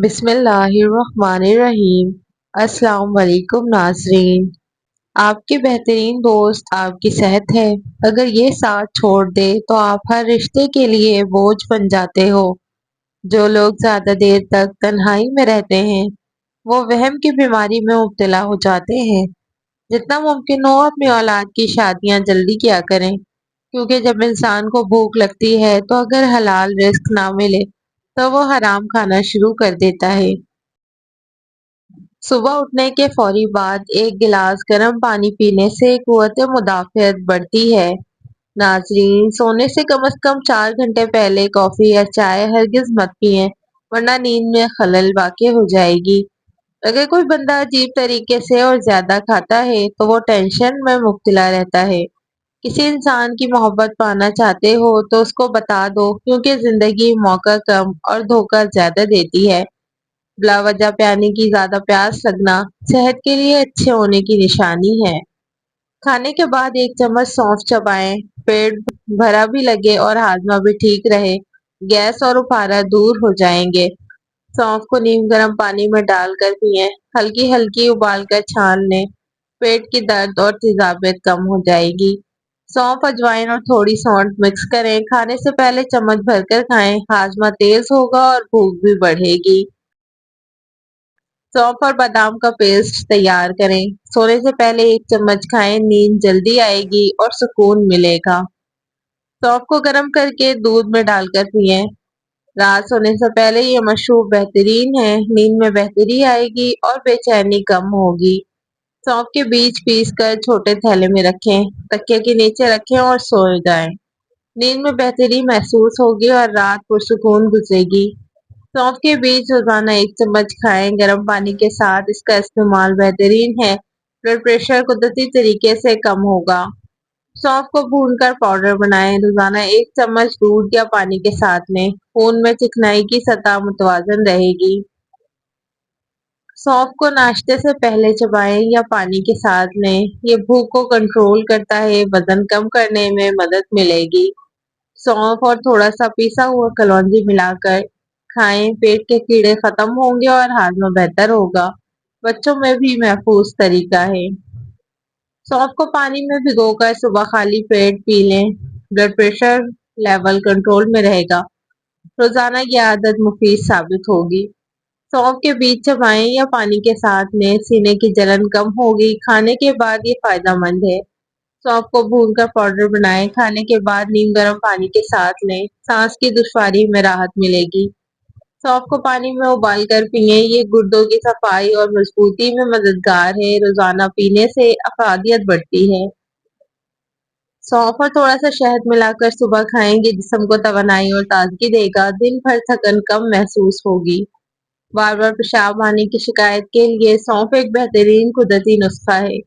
بسم اللہ الرحمن الرحیم۔ السلام علیکم ناظرین، آپ کے بہترین دوست آپ کی صحت ہے۔ اگر یہ ساتھ چھوڑ دے تو آپ ہر رشتے کے لیے بوجھ بن جاتے ہو۔ جو لوگ زیادہ دیر تک تنہائی میں رہتے ہیں وہ وہم کی بیماری میں مبتلا ہو جاتے ہیں۔ جتنا ممکن ہو اپنی اولاد کی شادیاں جلدی کیا کریں، کیونکہ جب انسان کو بھوک لگتی ہے تو اگر حلال رزق نہ ملے تو وہ حرام کھانا شروع کر دیتا ہے۔ صبح اٹھنے کے فوری بعد ایک گلاس گرم پانی پینے سے قوت مدافعت بڑھتی ہے۔ ناظرین، سونے سے کم 4 گھنٹے پہلے کافی یا چائے ہرگز مت پئیں، ورنہ نیند میں خلل واقع ہو جائے گی۔ اگر کوئی بندہ عجیب طریقے سے اور زیادہ کھاتا ہے تو وہ ٹینشن میں مبتلا رہتا ہے۔ کسی انسان کی محبت پانا چاہتے ہو تو اس کو بتا دو، کیونکہ زندگی موقع کم اور دھوکہ زیادہ دیتی ہے۔ بلا وجہ پیانے کی زیادہ پیاس لگنا صحت کے لیے اچھے ہونے کی نشانی ہے۔ کھانے کے بعد ایک چمچ سونف چبائیں، پیٹ بھرا بھی لگے اور ہاضمہ بھی ٹھیک رہے، گیس اور اپارہ دور ہو جائیں گے۔ سونف کو نیم گرم پانی میں ڈال کر پئیں، ہلکی ہلکی ابال کر چھان لیں، پیٹ کی درد اور تیزابیت کم ہو جائے گی۔ سونف، اجوائن اور تھوڑی سونڈ مکس کریں، کھانے سے پہلے چمچ بھر کر کھائیں، ہاضمہ تیز ہوگا اور بھوک بھی بڑھے گی۔ سونف اور بادام کا پیسٹ تیار کریں، سونے سے پہلے ایک چمچ کھائیں، نیند جلدی آئے گی اور سکون ملے گا۔ سونف کو گرم کر کے دودھ میں ڈال کر پئیں، رات سونے سے پہلے یہ مشروب بہترین ہے، نیند میں بہتری آئے گی اور بے چینی کم ہوگی۔ سونف کے بیج پیس کر چھوٹے تھیلے میں رکھیں، تکیے کے نیچے رکھیں اور سو جائیں۔ نیند میں بہتری محسوس ہوگی اور رات پرسکون گزرے گی۔ سونف کے بیج روزانہ ایک چمچ کھائیں، گرم پانی کے ساتھ اس کا استعمال بہترین ہے، بلڈ پریشر قدرتی طریقے سے کم ہوگا۔ سونف کو بھون کر پاؤڈر بنائیں، روزانہ ایک چمچ دودھ یا پانی کے ساتھ لیں، خون میں چکنائی کی سطح متوازن رہے گی۔ سونف کو ناشتے سے پہلے چبائیں یا پانی کے ساتھ لیں، یہ بھوک کو کنٹرول کرتا ہے، وزن کم کرنے میں مدد ملے گی۔ سونف اور تھوڑا سا پیسا ہوا کلونجی ملا کر کھائیں، پیٹ کے کیڑے ختم ہوں گے اور ہاضمہ بہتر ہوگا۔ بچوں میں بھی محفوظ طریقہ ہے۔ سونف کو پانی میں بھگو کر صبح خالی پیٹ پی لیں، بلڈ پریشر لیول کنٹرول میں رہے گا۔ روزانہ یہ عادت مفید ثابت ہوگی۔ سونف کے بیج چبائیں یا پانی کے ساتھ لیں، سینے کی جلن کم ہوگی، کھانے کے بعد یہ فائدہ مند ہے۔ سونف کو بھون کر پاؤڈر بنائیں، کھانے کے بعد نیم گرم پانی کے ساتھ لیں، سانس کی دشواری میں راحت ملے گی۔ سونف کو پانی میں ابال کر پئیں، یہ گردوں کی صفائی اور مضبوطی میں مددگار ہے، روزانہ پینے سے افادیت بڑھتی ہے۔ سونف اور تھوڑا سا شہد ملا کر صبح کھائیں، یہ جسم کو توانائی اور تازگی دے گا، دن بھر تھکن کم محسوس ہوگی۔ بار بار پیشاب آنے کی شکایت کے لیے سونف ایک بہترین قدرتی نسخہ ہے۔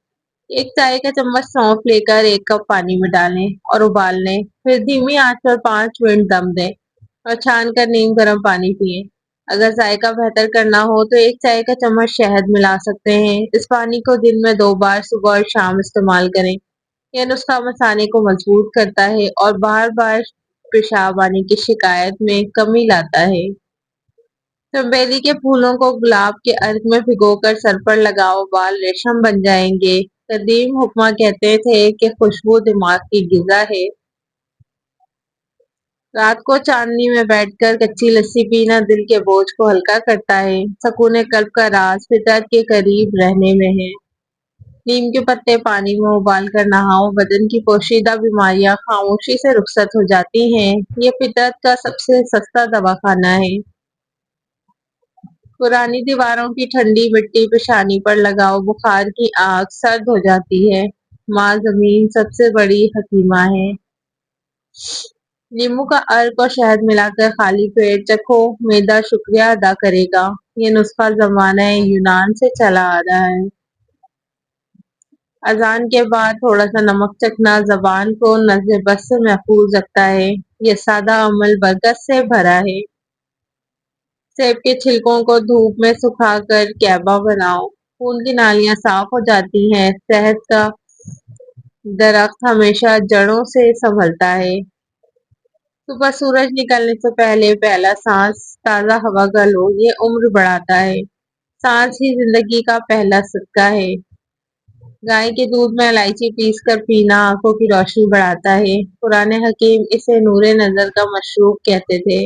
ایک چائے کا چمچ سونف لے کر ایک کپ پانی میں ڈالیں اور ابال لیں، پھر دھیمی آنچ پر 5 منٹ دم دیں اور چھان کر نیم گرم پانی پئیں۔ اگر ذائقہ بہتر کرنا ہو تو ایک چائے کا چمچ شہد ملا سکتے ہیں۔ اس پانی کو دن میں 2 بار صبح اور شام استعمال کریں۔ یہ نسخہ مثانے کو مضبوط کرتا ہے اور بار بار پیشاب آنے کی شکایت میں کمی لاتا ہے۔ چنبیلی کے پھولوں کو گلاب کے عرق میں بھگو کر سر پر لگاؤ، بال ریشم بن جائیں گے۔ قدیم حکماں کہتے تھے کہ خوشبو دماغ کی غذا ہے۔ رات کو چاندنی میں بیٹھ کر کچی لسی پینا دل کے بوجھ کو ہلکا کرتا ہے۔ سکون قلب کا راز فطرت کے قریب رہنے میں ہے۔ نیم کے پتے پانی میں ابال کر نہاؤ، بدن کی پوشیدہ بیماریاں خاموشی سے رخصت ہو جاتی ہیں۔ یہ فطرت کا سب سے سستا دواخانہ ہے۔ پرانی دیواروں کی ٹھنڈی مٹی پیشانی پر لگاؤ، بخار کی آگ سرد ہو جاتی ہے۔ ماں زمین سب سے بڑی حکیمہ ہے۔ لیموں کا عرق اور شہد ملا کر خالی پیٹ چکھو، معدہ شکریہ ادا کرے گا۔ یہ نسخہ زمانہ یونان سے چلا آ رہا ہے۔ اذان کے بعد تھوڑا سا نمک چکھنا زبان کو نزع بس سے محفوظ رکھتا ہے۔ یہ سادہ عمل برکت سے بھرا ہے۔ سیب کے چھلکوں کو دھوپ میں سکھا کر کعبہ بناؤ، خون کی نالیاں صاف ہو جاتی ہیں۔ صحت کا درخت ہمیشہ جڑوں سے سنبھلتا ہے۔ صبح سورج نکلنے سے پہلے پہلا سانس تازہ ہوا کا لو، یہ عمر بڑھاتا ہے۔ سانس ہی زندگی کا پہلا صدقہ ہے۔ گائے کے دودھ میں الائچی پیس کر پینا آنکھوں کی روشنی بڑھاتا ہے۔ پرانے حکیم اسے نور نظر کا مشروب کہتے تھے۔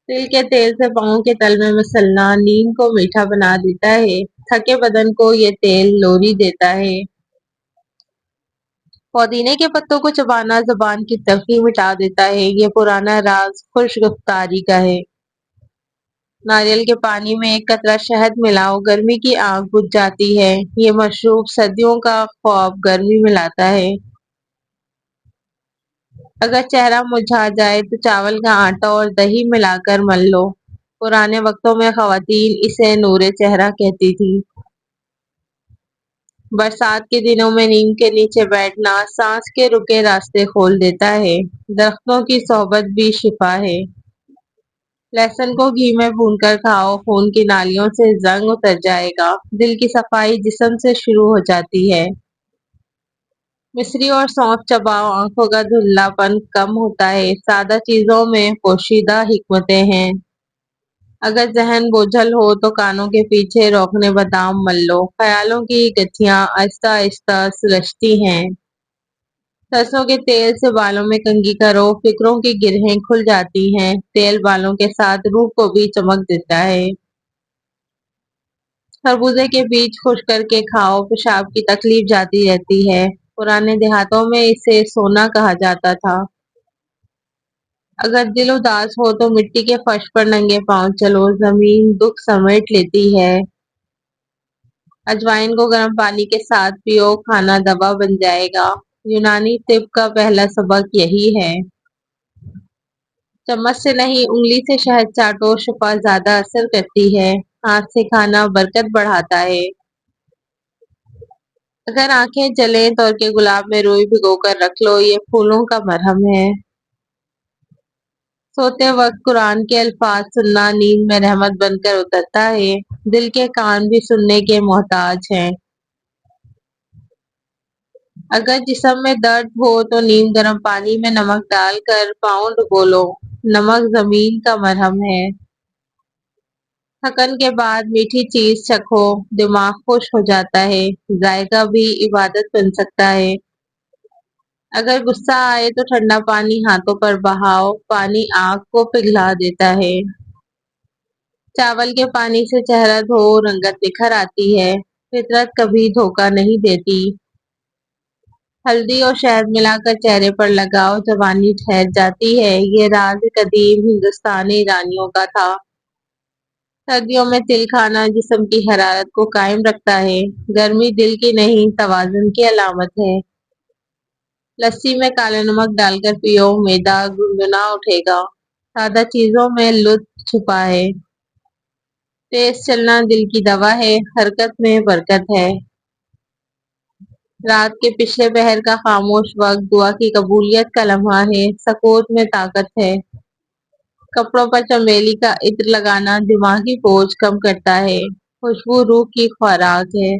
تل کے تیل سے پاؤں کے تل میں مسلنا نیند کو میٹھا بنا دیتا ہے۔ تھکے بدن کو یہ تیل لوری دیتا ہے۔ پودینے کے پتوں کو چبانا زبان کی تلخی مٹا دیتا ہے۔ یہ پرانا راز خوش گفتاری کا ہے۔ ناریل کے پانی میں ایک قطرہ شہد ملاؤ، گرمی کی آگ بجھ جاتی ہے۔ یہ مشروب صدیوں کا خواب گرمی میں لاتا ہے۔ اگر چہرہ مرجھا جائے تو چاول کا آٹا اور دہی ملا کر مل لو۔ پرانے وقتوں میں خواتین اسے نور چہرہ کہتی تھی۔ برسات کے دنوں میں نیم کے نیچے بیٹھنا سانس کے رکے راستے کھول دیتا ہے۔ درختوں کی صحبت بھی شفا ہے۔ لہسن کو گھی میں بھون کر کھاؤ، خون کی نالیوں سے زنگ اتر جائے گا۔ دل کی صفائی جسم سے شروع ہو جاتی ہے۔ مصری اور سونف چباؤ، آنکھوں کا دھندلا پن کم ہوتا ہے۔ سادہ چیزوں میں پوشیدہ حکمتیں ہیں۔ اگر ذہن بوجھل ہو تو کانوں کے پیچھے روکنے بادام مل لو۔ خیالوں کی گٹھیاں آہستہ آہستہ سلجھتی ہیں۔ سرسوں کے تیل سے بالوں میں کنگھی کرو، فکروں کی گرہیں کھل جاتی ہیں۔ تیل بالوں کے ساتھ روح کو بھی چمک دیتا ہے۔ خربوزے کے بیج خشک کر کے کھاؤ، پیشاب کی تکلیف جاتی رہتی ہے۔ پرانے دیہاتوں میں اسے سونا کہا جاتا تھا۔ اگر دل اداس ہو تو مٹی کے فرش پر ننگے پاؤں چلو، زمین دکھ سمیٹ لیتی ہے۔ اجوائن کو گرم پانی کے ساتھ پیو، کھانا دوا بن جائے گا۔ یونانی طب کا پہلا سبق یہی ہے۔ چمچ سے نہیں انگلی سے شہد چاٹو، شفا زیادہ اثر کرتی ہے۔ ہاتھ سے کھانا برکت بڑھاتا ہے۔ اگر آنکھیں جلیں تو کے گلاب میں روئی بھگو کر رکھ لو، یہ پھولوں کا مرہم ہے۔ سوتے وقت قرآن کے الفاظ سننا نیند میں رحمت بن کر اترتا ہے۔ دل کے کان بھی سننے کے محتاج ہیں۔ اگر جسم میں درد ہو تو نیم گرم پانی میں نمک ڈال کر پاؤں ڈبو لو۔ نمک زمین کا مرہم ہے۔ تھکن کے بعد میٹھی چیز چکھو، دماغ خوش ہو جاتا ہے۔ ذائقہ بھی عبادت بن سکتا ہے۔ اگر غصہ آئے تو ٹھنڈا پانی ہاتھوں پر بہاؤ، پانی آنکھ کو پگھلا دیتا ہے۔ چاول کے پانی سے چہرہ دھو، رنگت نکھر آتی ہے۔ فطرت کبھی دھوکہ نہیں دیتی۔ ہلدی اور شہد ملا کر چہرے پر لگاؤ، جوانی ٹھہر جاتی ہے۔ یہ راز قدیم ہندوستانی رانیوں کا تھا۔ سردیوں میں تل کھانا جسم کی حرارت کو قائم رکھتا ہے۔ گرمی دل کی نہیں توازن کی علامت ہے۔ لسی میں کالا نمک ڈال کر پیو، معدہ گنگنا اٹھے گا۔ سادہ چیزوں میں لطف چھپا ہے۔ تیز چلنا دل کی دوا ہے، حرکت میں برکت ہے۔ رات کے پچھلے پہر کا خاموش وقت دعا کی قبولیت کا لمحہ ہے۔ سکوت میں طاقت ہے۔ کپڑوں پر چمیلی کا عطر لگانا دماغی بوجھ کم کرتا ہے۔ خوشبو روح کی خوراک ہے۔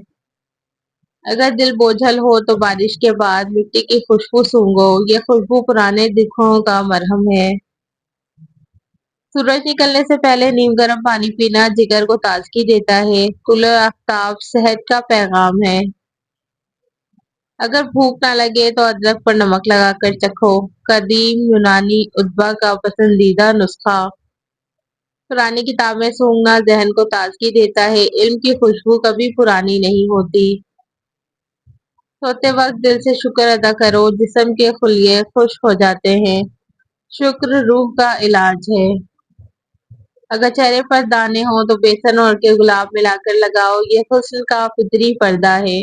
اگر دل بوجھل ہو تو بارش کے بعد مٹی کی خوشبو سونگھو، یہ خوشبو پرانے دکھوں کا مرہم ہے۔ سورج نکلنے سے پہلے نیم گرم پانی پینا جگر کو تازگی دیتا ہے۔ طلوع آفتاب صحت کا پیغام ہے۔ اگر بھوک نہ لگے تو ادرک پر نمک لگا کر چکھو، قدیم یونانی ادبا کا پسندیدہ نسخہ۔ پرانی کتابیں سونگھنا ذہن کو تازگی دیتا ہے۔ علم کی خوشبو کبھی پرانی نہیں ہوتی۔ سوتے وقت دل سے شکر ادا کرو، جسم کے خلیے خشک ہو جاتے ہیں۔ شکر روح کا علاج ہے۔ اگر چہرے پر دانے ہوں تو بیسن اور کے گلاب ملا کر لگاؤ، یہ حسن کا فطری پردہ ہے۔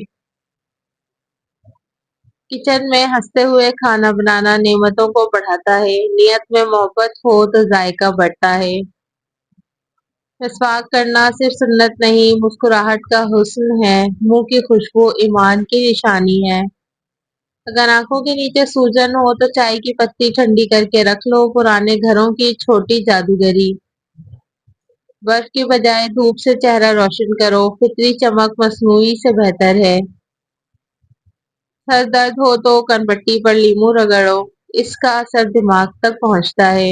کچن میں ہنستے ہوئے کھانا بنانا نعمتوں کو بڑھاتا ہے۔ نیت میں محبت ہو تو ذائقہ بڑھتا ہے۔ مسواک کرنا صرف سنت نہیں، مسکراہٹ کا حسن ہے۔ منہ کی خوشبو ایمان کی نشانی ہے۔ اگر آنکھوں کے نیچے سوجن ہو تو چائے کی پتی ٹھنڈی کر کے رکھ لو، پرانے گھروں کی چھوٹی جادوگری۔ برف کی بجائے دھوپ سے چہرہ روشن کرو، فطری چمک مصنوعی سے بہتر ہے۔ سر درد ہو تو کن پٹی پر لیموں رگڑو، اس کا اثر دماغ تک پہنچتا ہے۔